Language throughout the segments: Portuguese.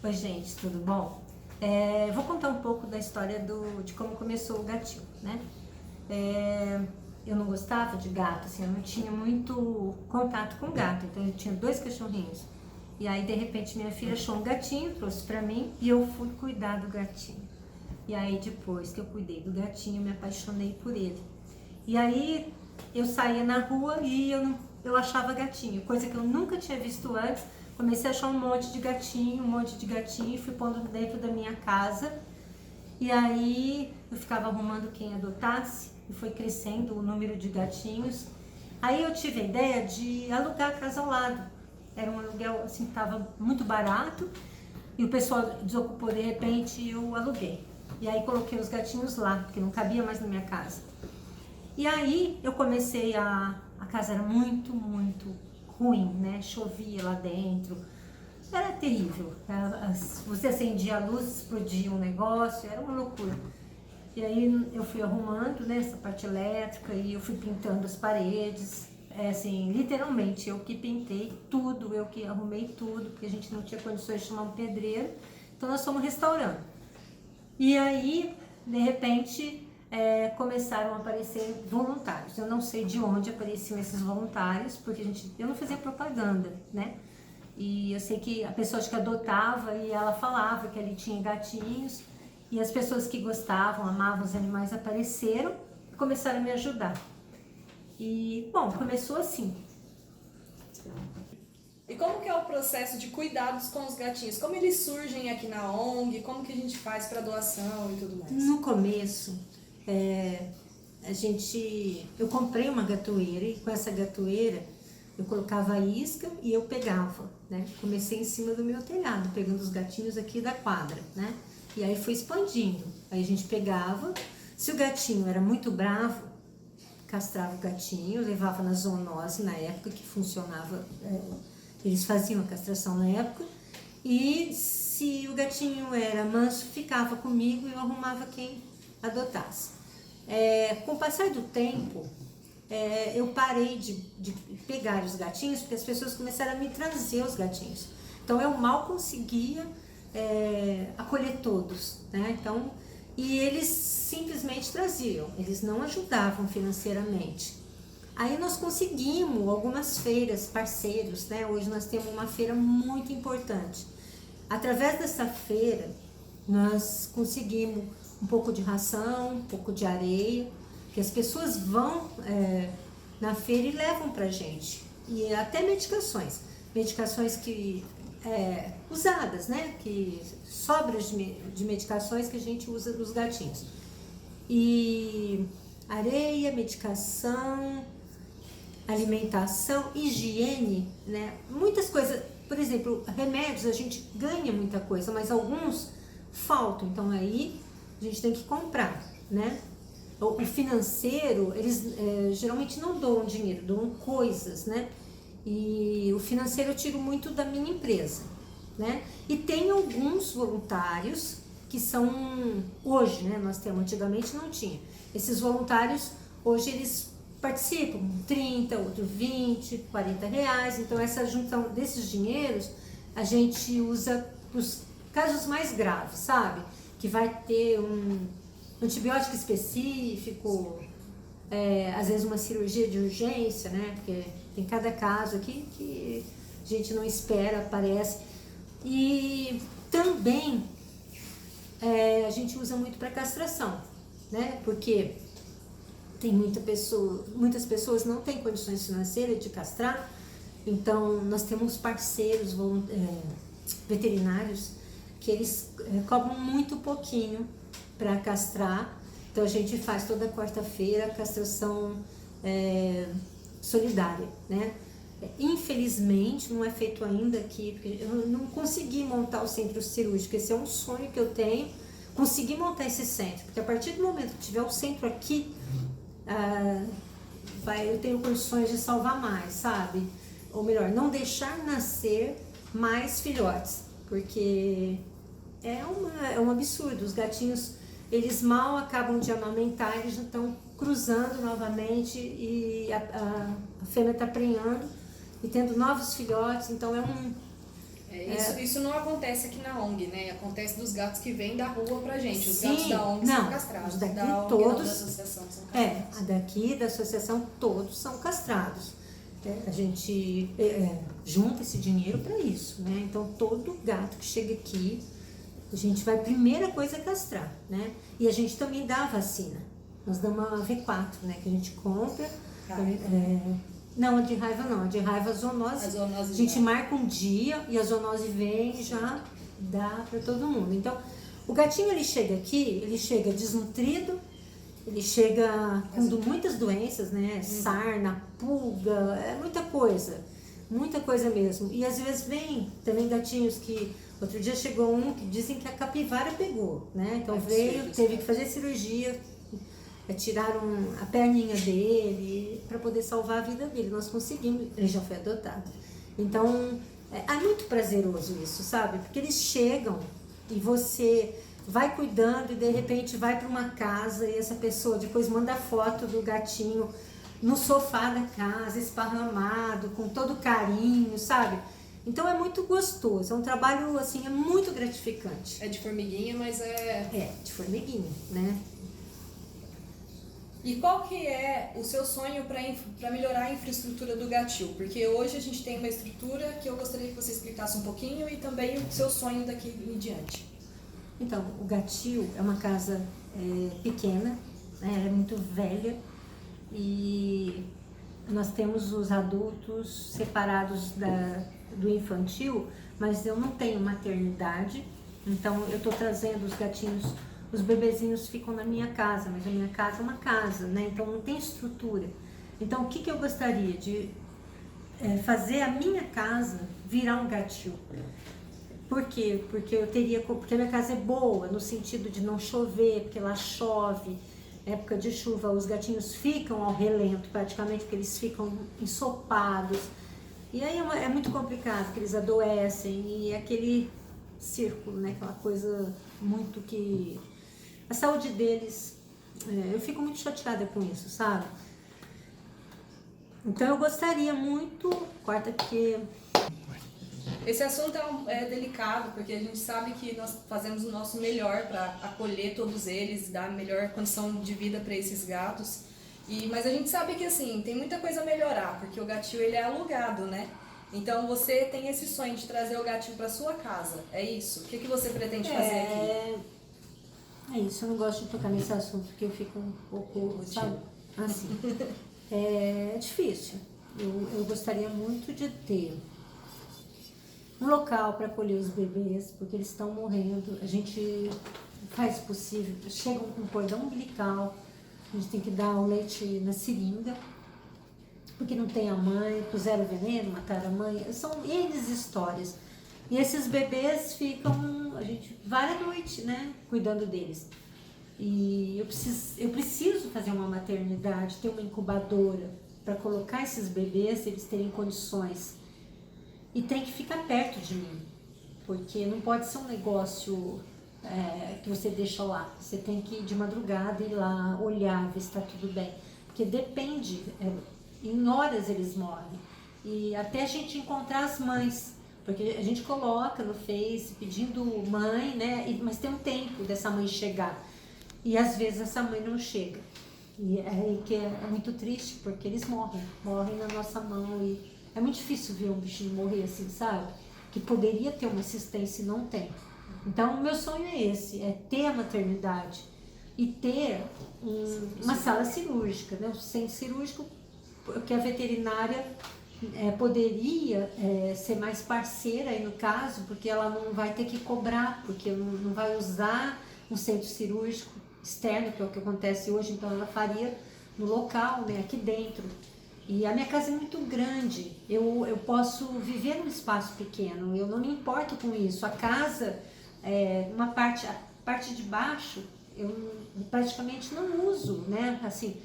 Oi gente, tudo bom? Vou contar um pouco da história de como começou o gatinho, né? Eu não gostava de gato, assim, eu não tinha muito contato com gato, então eu tinha 2 cachorrinhos. E aí, de repente, minha filha achou um gatinho, trouxe pra mim e eu fui cuidar do gatinho. E aí, depois que eu cuidei do gatinho, eu me apaixonei por ele. E aí, eu saía na rua e eu achava gatinho, coisa que eu nunca tinha visto antes. Comecei a achar um monte de gatinho, e fui pondo dentro da minha casa. E aí, eu ficava arrumando quem adotasse e foi crescendo o número de gatinhos. Aí eu tive a ideia de alugar a casa ao lado. Era um aluguel assim que estava muito barato e o pessoal desocupou de repente e eu aluguei. E aí coloquei os gatinhos lá, porque não cabia mais na minha casa. E aí eu comecei a casa era muito ruim, né? Chovia lá dentro, era terrível. Você acendia a luz, explodia um negócio, era uma loucura. E aí eu fui arrumando, né, essa parte elétrica e eu fui pintando as paredes. Assim, literalmente, eu que pintei tudo, eu que arrumei tudo, porque a gente não tinha condições de chamar um pedreiro. Então nós fomos restaurando. E aí, de repente, começaram a aparecer voluntários. Eu não sei de onde apareciam esses voluntários, porque eu não fazia propaganda, né? E eu sei que a pessoa que adotava e ela falava que ali tinha gatinhos. E as pessoas que gostavam, amavam os animais apareceram e começaram a me ajudar. E, bom, começou assim. E como que é o processo de cuidados com os gatinhos? Como eles surgem aqui na ONG? Como que a gente faz para doação e tudo mais? No começo, eu comprei uma gatoeira e com essa gatoeira eu colocava a isca e eu pegava, né? Comecei em cima do meu telhado, pegando os gatinhos aqui da quadra, né? E aí foi expandindo. Aí a gente pegava, se o gatinho era muito bravo, castrava o gatinho, levava na zoonose na época que funcionava, eles faziam a castração na época, e se o gatinho era manso, ficava comigo e eu arrumava quem adotasse. Com o passar do tempo, eu parei de pegar os gatinhos, porque as pessoas começaram a me trazer os gatinhos. Então eu mal conseguia acolher todos, né? Então, e eles simplesmente traziam, eles não ajudavam financeiramente. Aí nós conseguimos algumas feiras, parceiros, né? Hoje nós temos uma feira muito importante. Através dessa feira, nós conseguimos um pouco de ração, um pouco de areia, que as pessoas vão na feira e levam pra gente. E até medicações que usadas, né? Que sobras de medicações que a gente usa nos gatinhos. E areia, medicação, alimentação, higiene, né? Muitas coisas, por exemplo, remédios a gente ganha muita coisa, mas alguns faltam, então aí a gente tem que comprar, né? O financeiro, eles geralmente não doam dinheiro, doam coisas, né? E o financeiro eu tiro muito da minha empresa, né? E tem alguns voluntários que são, hoje, né? Nós temos, antigamente não tinha. Esses voluntários, hoje eles participam, 30, outro 20, 40 reais. Então essa junção desses dinheiros a gente usa para os casos mais graves, sabe? Que vai ter um antibiótico específico, às vezes uma cirurgia de urgência, né? Porque tem cada caso aqui que a gente não espera, aparece. E também a gente usa muito para castração, né? Porque tem muitas pessoas não têm condições financeiras de castrar, então nós temos parceiros veterinários que eles cobram muito pouquinho para castrar. Então a gente faz toda quarta-feira a castração solidária, né? Infelizmente não é feito ainda aqui, porque eu não consegui montar o centro cirúrgico. Esse é um sonho que eu tenho, conseguir montar esse centro, porque a partir do momento que tiver o centro aqui, eu tenho condições de salvar mais, sabe? Ou melhor, não deixar nascer mais filhotes, porque é um absurdo. Os gatinhos, eles mal acabam de amamentar, eles já estão cruzando novamente e a fêmea está prenhando e tendo novos filhotes. Então Isso não acontece aqui na ONG, né? Acontece dos gatos que vêm da rua pra gente. Os Sim, gatos da ONG não, são castrados. os daqui da ONG todos, não, da associação são castrados. a daqui da associação todos são castrados. A gente junta esse dinheiro para isso, né? Então todo gato que chega aqui, a gente vai, primeira coisa é castrar, né? E a gente também dá a vacina. Nós damos uma V4, né? Que a gente compra. Não, a de raiva não. A de raiva, a zoonose a gente marca um dia e a zoonose vem e já dá para todo mundo. Então, o gatinho, ele chega aqui, ele chega desnutrido, ele chega com muitas doenças, né? Sarna, pulga, muita coisa mesmo. E às vezes vem também gatinhos que... Outro dia chegou um que dizem que a capivara pegou, né? Então teve que fazer cirurgia, tiraram a perninha dele para poder salvar a vida dele. Nós conseguimos, ele já foi adotado. Então, é muito prazeroso isso, sabe? Porque eles chegam e você vai cuidando e de repente vai para uma casa e essa pessoa depois manda foto do gatinho no sofá da casa, esparramado, com todo carinho, sabe? Então é muito gostoso, é um trabalho assim, é muito gratificante. É de formiguinha, mas de formiguinha, né? E qual que é o seu sonho para melhorar a infraestrutura do Gatil? Porque hoje a gente tem uma estrutura que eu gostaria que você explicasse um pouquinho e também o seu sonho daqui em diante. Então, o Gatil é uma casa pequena, né? Ela é muito velha e nós temos os adultos separados do infantil, mas eu não tenho maternidade, então eu estou trazendo os gatinhos, os bebezinhos ficam na minha casa, mas a minha casa é uma casa, né? Então não tem estrutura. Então o que eu gostaria de fazer a minha casa virar um gatil? Por quê? Porque porque a minha casa é boa, no sentido de não chover, porque lá chove, época de chuva os gatinhos ficam ao relento praticamente, porque eles ficam ensopados. E aí é muito complicado, porque eles adoecem e é aquele círculo, né? Aquela coisa muito que... A saúde deles, eu fico muito chateada com isso, sabe? Então eu gostaria muito, corta porque... Esse assunto é delicado, porque a gente sabe que nós fazemos o nosso melhor para acolher todos eles, dar a melhor condição de vida para esses gatos. Mas a gente sabe que assim, tem muita coisa a melhorar, porque o gatil ele é alugado, né? Então você tem esse sonho de trazer o gatil para sua casa, é isso? O que você pretende fazer aqui? É isso, eu não gosto de tocar nesse assunto, porque eu fico um pouco, sabe, assim. É difícil. Eu gostaria muito de ter um local para acolher os bebês, porque eles estão morrendo. A gente faz o possível, chegam com cordão umbilical, a gente tem que dar o leite na seringa, porque não tem a mãe, puseram veneno, mataram a mãe, são N histórias. E esses bebês ficam, a gente vai à noite, né, cuidando deles. E eu preciso fazer uma maternidade, ter uma incubadora, para colocar esses bebês, eles terem condições. E tem que ficar perto de mim, porque não pode ser um negócio que você deixa lá. Você tem que ir de madrugada, ir lá, olhar, ver se está tudo bem. Porque depende, em horas eles morrem. E até a gente encontrar as mães, porque a gente coloca no Face pedindo mãe, né? Mas tem um tempo dessa mãe chegar. E às vezes essa mãe não chega. E que é muito triste, porque eles morrem na nossa mão. E é muito difícil ver um bichinho morrer assim, sabe? Que poderia ter uma assistência e não tem. Então, o meu sonho é esse, é ter a maternidade e ter uma sala cirúrgica, né? O centro cirúrgico, que a veterinária poderia ser mais parceira aí no caso, porque ela não vai ter que cobrar, porque não vai usar um centro cirúrgico externo, que é o que acontece hoje, então ela faria no local, né? Aqui dentro. E a minha casa é muito grande, eu posso viver num espaço pequeno, eu não me importo com isso. A casa, a parte de baixo, eu praticamente não uso, né? Assim,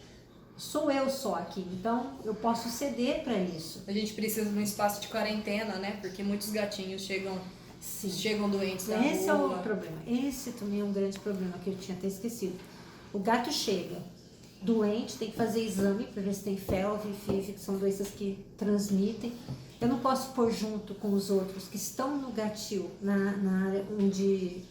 sou eu só aqui, então eu posso ceder para isso. A gente precisa de um espaço de quarentena, né? Porque muitos gatinhos chegam doentes da rua. Esse é o problema, esse também é um grande problema que eu tinha até esquecido. O gato chega doente, tem que fazer exame para ver se tem FeLV e FIV, que são doenças que transmitem. Eu não posso pôr junto com os outros que estão no gatil, na área onde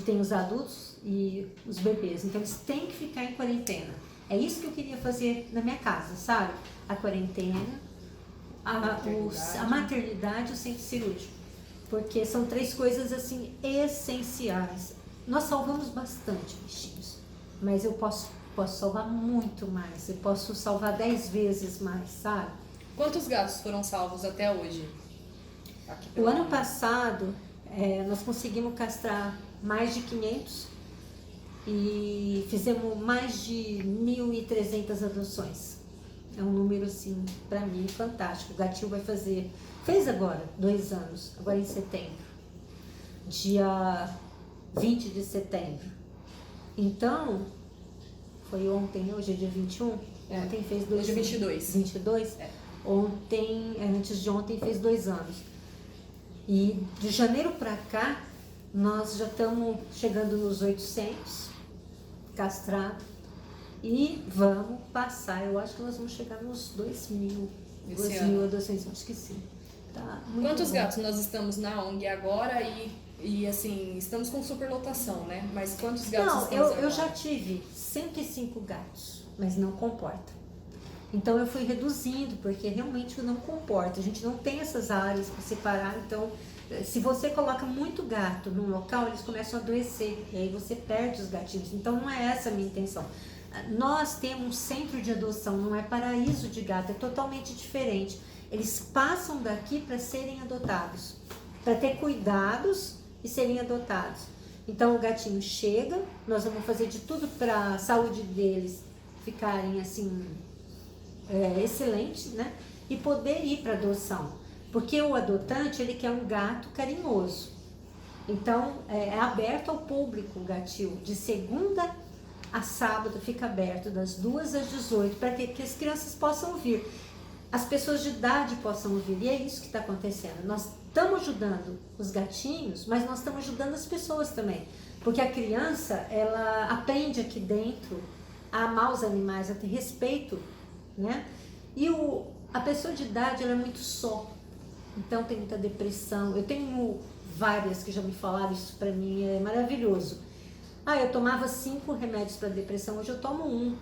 tem os adultos e os bebês. Então eles têm que ficar em quarentena. É isso que eu queria fazer na minha casa, sabe? A quarentena, a maternidade e o centro cirúrgico. Porque são 3 coisas assim essenciais. Nós salvamos bastante bichinhos, mas eu posso salvar muito mais. Eu posso salvar 10 vezes mais, sabe? Quantos gatos foram salvos até hoje? O ano passado, nós conseguimos castrar mais de 500 e fizemos mais de 1.300 adoções. É um número, assim, pra mim, fantástico. O gatinho fez agora 2 anos, agora em setembro, dia 20 de setembro. Então, foi ontem, hoje é dia 21, ontem fez 2 anos. Hoje é 22. 22? Ontem, antes de ontem, fez 2 anos. E de janeiro para cá, nós já estamos chegando nos 800 castrados e vamos passar. Eu acho que nós vamos chegar nos 2.000. 2.200, acho que sim. Tá muito Quantos bom. gatos nós estamos na ONG agora e assim, estamos com superlotação, né? Mas quantos gatos Não, estamos agora? eu já tive 105 gatos, mas não comporta. Então eu fui reduzindo, porque realmente não comporta. A gente não tem essas áreas para separar, então se você coloca muito gato num local, eles começam a adoecer, e aí você perde os gatinhos. Então não é essa a minha intenção. Nós temos um centro de adoção, não é paraíso de gato, é totalmente diferente. Eles passam daqui para serem adotados, para ter cuidados e serem adotados. Então o gatinho chega, nós vamos fazer de tudo para a saúde deles ficarem assim, excelente, né? E poder ir para adoção. Porque o adotante, ele quer um gato carinhoso. Então, é aberto ao público o gatil. De segunda a sábado fica aberto, das 2 às 18, para que as crianças possam vir. As pessoas de idade possam vir. E é isso que está acontecendo. Nós estamos ajudando os gatinhos, mas nós estamos ajudando as pessoas também. Porque a criança, ela aprende aqui dentro a amar os animais, a ter respeito, né? E a pessoa de idade, ela é muito só. Então tem muita depressão. Eu tenho várias que já me falaram, isso pra mim é maravilhoso. Eu tomava 5 remédios para depressão, hoje eu tomo 1,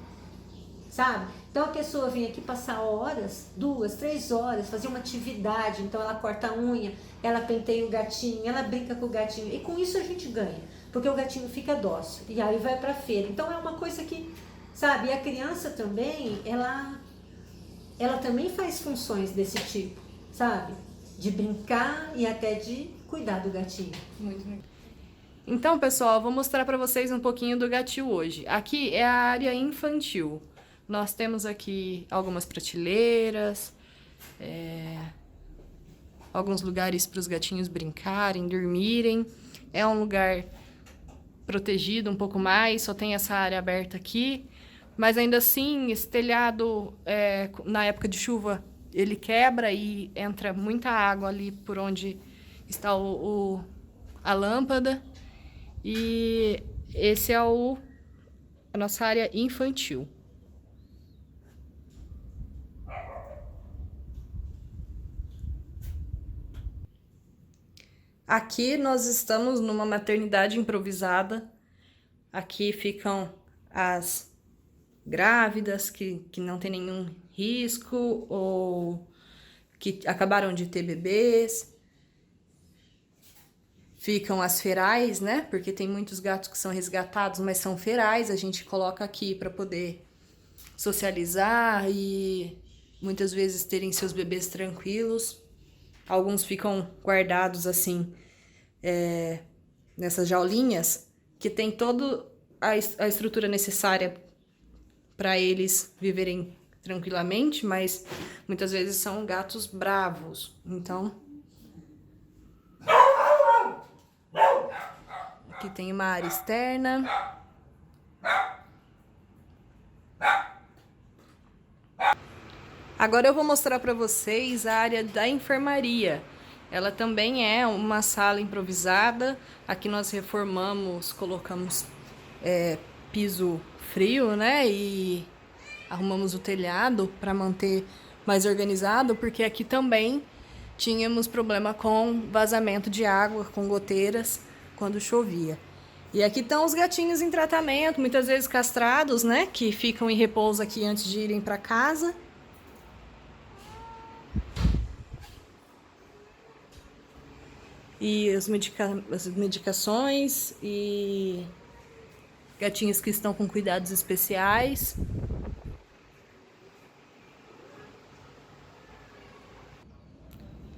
sabe? Então a pessoa vem aqui passar horas, 2, 3 horas, fazer uma atividade. Então ela corta a unha, ela penteia o gatinho, ela brinca com o gatinho. E com isso a gente ganha, porque o gatinho fica dócil. E aí vai pra feira. Então é uma coisa que, sabe? E a criança também, ela também faz funções desse tipo, sabe? De brincar e até de cuidar do gatinho. Muito legal. Então, pessoal, vou mostrar para vocês um pouquinho do gatil hoje. Aqui é a área infantil. Nós temos aqui algumas prateleiras, alguns lugares para os gatinhos brincarem, dormirem. É um lugar protegido um pouco mais, só tem essa área aberta aqui. Mas ainda assim, esse telhado, na época de chuva, ele quebra e entra muita água ali por onde está a lâmpada. E esse é a nossa área infantil. Aqui nós estamos numa maternidade improvisada. Aqui ficam as grávidas que não tem nenhum risco ou que acabaram de ter bebês. Ficam as ferais, né? Porque tem muitos gatos que são resgatados, mas são ferais. A gente coloca aqui para poder socializar e muitas vezes terem seus bebês tranquilos. Alguns ficam guardados assim, nessas jaulinhas, que tem toda a estrutura necessária para eles viverem tranquilamente, mas muitas vezes são gatos bravos. Então, aqui tem uma área externa. Agora eu vou mostrar para vocês a área da enfermaria. Ela também é uma sala improvisada. Aqui nós reformamos, colocamos piso frio, né? E arrumamos o telhado para manter mais organizado, porque aqui também tínhamos problema com vazamento de água, com goteiras, quando chovia. E aqui estão os gatinhos em tratamento, muitas vezes castrados, né? Que ficam em repouso aqui antes de irem para casa. E as medicações e gatinhos que estão com cuidados especiais.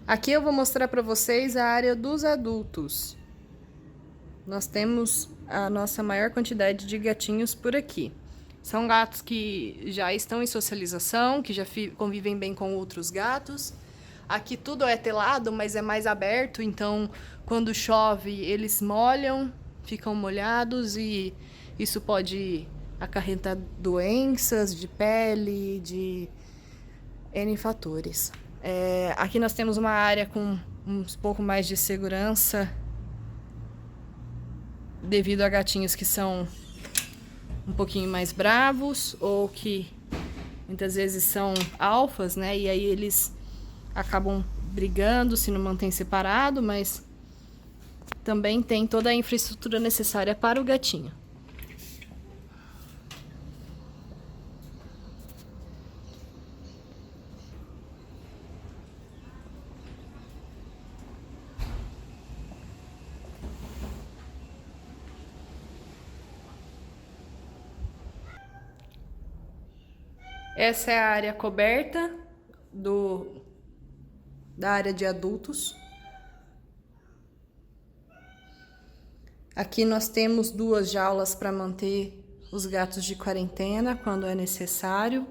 Aqui eu vou mostrar para vocês a área dos adultos. Nós temos a nossa maior quantidade de gatinhos por aqui. São gatos que já estão em socialização, que já convivem bem com outros gatos. Aqui tudo é telado, mas é mais aberto, então quando chove eles molham, ficam molhados e isso pode acarretar doenças de pele, de N fatores. Aqui nós temos uma área com um pouco mais de segurança devido a gatinhos que são um pouquinho mais bravos ou que muitas vezes são alfas, né? E aí eles acabam brigando se não mantém separado, mas também tem toda a infraestrutura necessária para o gatinho. Essa é a área coberta da área de adultos. Aqui nós temos 2 jaulas para manter os gatos de quarentena quando é necessário,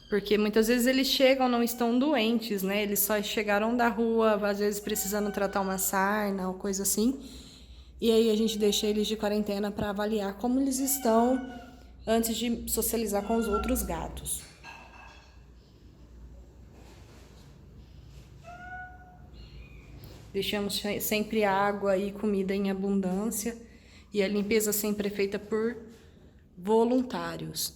porque muitas vezes eles chegam, não estão doentes, né? Eles só chegaram da rua, às vezes precisando tratar uma sarna ou coisa assim. E aí a gente deixa eles de quarentena para avaliar como eles estão antes de socializar com os outros gatos. Deixamos sempre água e comida em abundância e a limpeza sempre é feita por voluntários.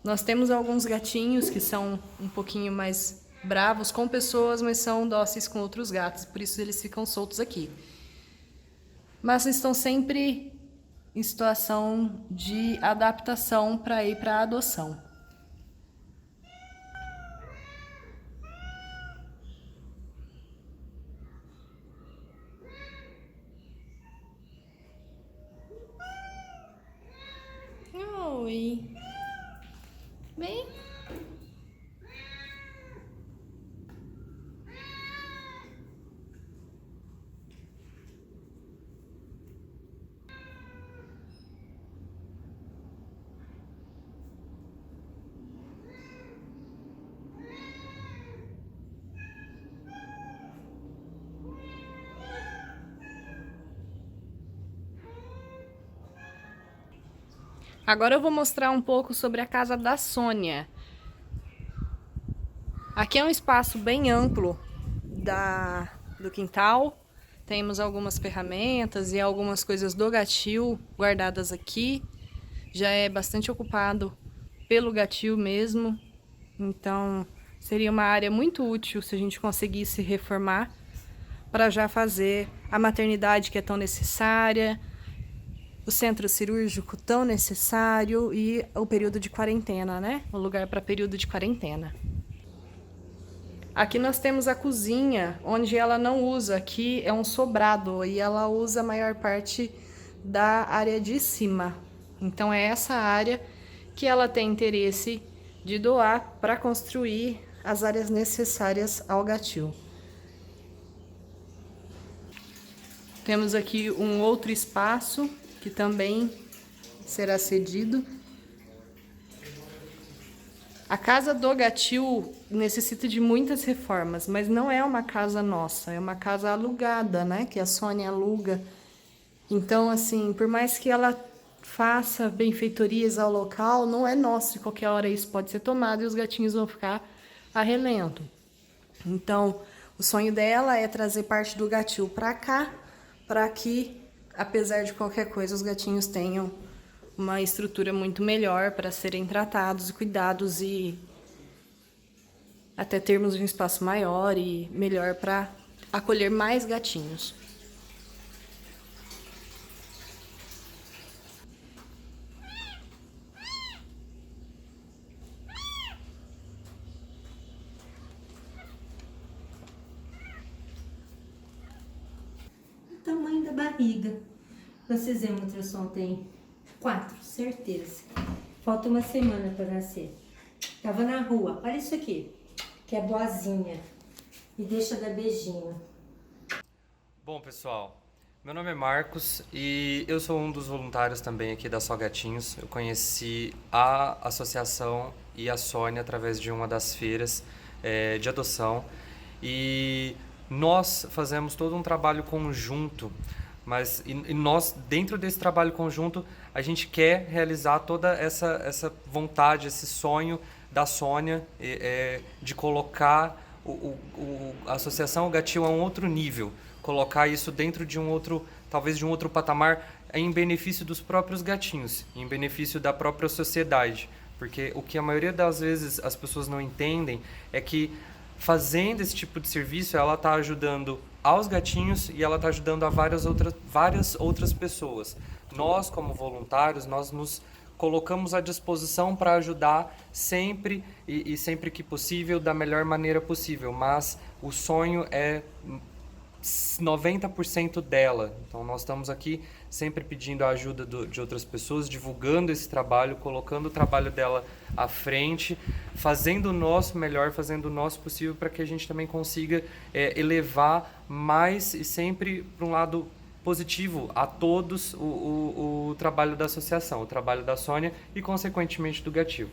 Nós temos alguns gatinhos que são um pouquinho mais bravos com pessoas, mas são dóceis com outros gatos, por isso eles ficam soltos aqui. Mas estão sempre em situação de adaptação para ir para a adoção. Oi. Bem. Agora eu vou mostrar um pouco sobre a casa da Sônia. Aqui é um espaço bem amplo do quintal. Temos algumas ferramentas e algumas coisas do gatil guardadas aqui. Já é bastante ocupado pelo gatil mesmo. Então seria uma área muito útil se a gente conseguisse reformar para já fazer a maternidade que é tão necessária, o centro cirúrgico tão necessário e o período de quarentena, né? O lugar para período de quarentena. Aqui nós temos a cozinha, onde ela não usa. Aqui é um sobrado e ela usa a maior parte da área de cima. Então é essa área que ela tem interesse de doar para construir as áreas necessárias ao gatil. Temos aqui um outro espaço que também será cedido. A casa do gatil necessita de muitas reformas, mas não é uma casa nossa, é uma casa alugada, né? Que a Sônia aluga. Então, assim, por mais que ela faça benfeitorias ao local, não é nosso. Qualquer hora isso pode ser tomado e os gatinhos vão ficar a relento. Então, o sonho dela é trazer parte do gatil para cá, para que, apesar de qualquer coisa, os gatinhos tenham uma estrutura muito melhor para serem tratados e cuidados e até termos um espaço maior e melhor para acolher mais gatinhos. O tamanho da barriga. Vocês veem, o ultrassom tem 4, certeza. Falta uma semana para nascer. Tava na rua, olha isso aqui, que é boazinha. E deixa dar beijinho. Bom, pessoal, meu nome é Marcos e eu sou um dos voluntários também aqui da Só Gatinhos. Eu conheci a associação e a Sônia através de uma das feiras de adoção e nós fazemos todo um trabalho conjunto, mas e nós, dentro desse trabalho conjunto, a gente quer realizar toda essa vontade, esse sonho da Sônia de colocar a Associação O Gatil a um outro nível, colocar isso dentro de um outro, talvez de um outro patamar, em benefício dos próprios gatinhos, em benefício da própria sociedade. Porque o que a maioria das vezes as pessoas não entendem é que fazendo esse tipo de serviço, ela está ajudando aos gatinhos e ela está ajudando a várias outras pessoas. Nós, como voluntários, nós nos colocamos à disposição para ajudar sempre e sempre que possível, da melhor maneira possível, mas o sonho é 90% dela. Então nós estamos aqui sempre pedindo a ajuda de outras pessoas, divulgando esse trabalho, colocando o trabalho dela à frente, fazendo o nosso melhor, fazendo o nosso possível para que a gente também consiga elevar mais e sempre para um lado positivo a todos o trabalho da associação, o trabalho da Sônia e consequentemente do Gatil.